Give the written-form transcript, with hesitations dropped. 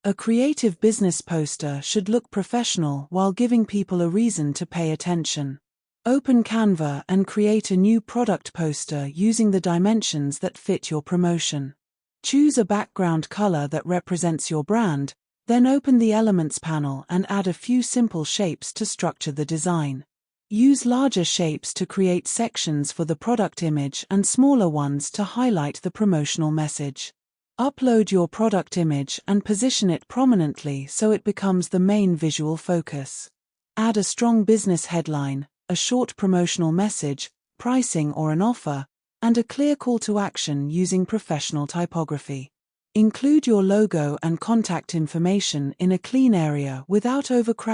A creative business poster should look professional while giving people a reason to pay attention. Open Canva and create a new product poster using the dimensions that fit your promotion. Choose a background color that represents your brand, then open the Elements panel and add a few simple shapes to structure the design. Use larger shapes to create sections for the product image and smaller ones to highlight the promotional message. Upload your product image and position it prominently so it becomes the main visual focus. Add a strong business headline, a short promotional message, pricing or an offer, and a clear call to action using professional typography. Include your logo and contact information in a clean area without overcrowding